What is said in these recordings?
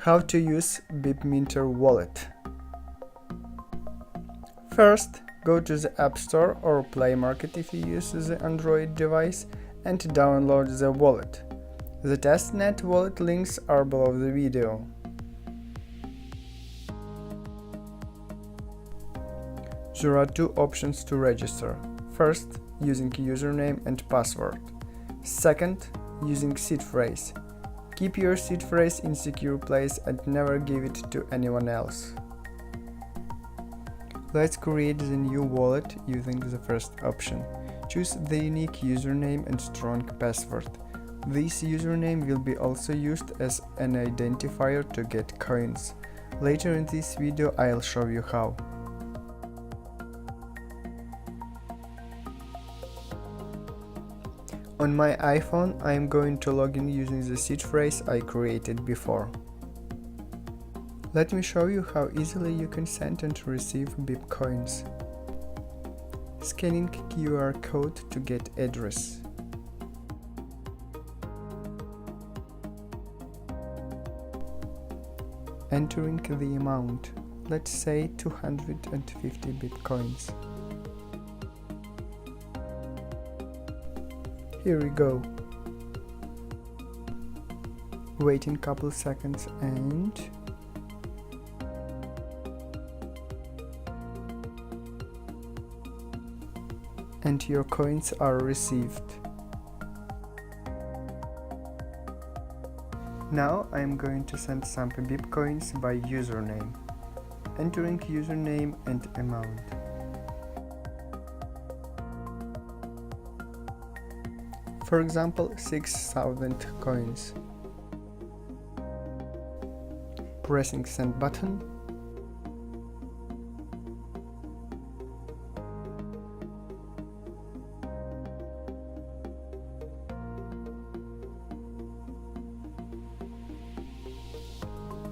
How to use BIP Minter Wallet. First, go to the App Store or Play Market if you use the Android device and download the wallet. The testnet wallet links are below the video. There are two options to register. First, using username and password. Second, using seed phrase. Keep your seed phrase in secure place and never give it to anyone else. Let's create the new wallet using the first option. Choose the unique username and strong password. This username will be also used as an identifier to get coins. Later in this video I'll show you how. On my iPhone, I am going to log in using the seed phrase I created before. Let me show you how easily you can send and receive BIP coins. Scanning QR code to get address. Entering the amount, let's say 250 BIP coins. Here we go. Waiting couple seconds and your coins are received. Now I am going to send some BIP coins by username. Entering username and amount. For example, 6,000 coins. Pressing send button.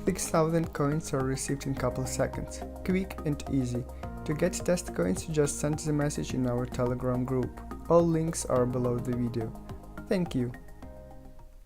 $6,000 coins are received in couple seconds. Quick and easy. To get test coins, just send the message in our Telegram group. All links are below the video. Thank you.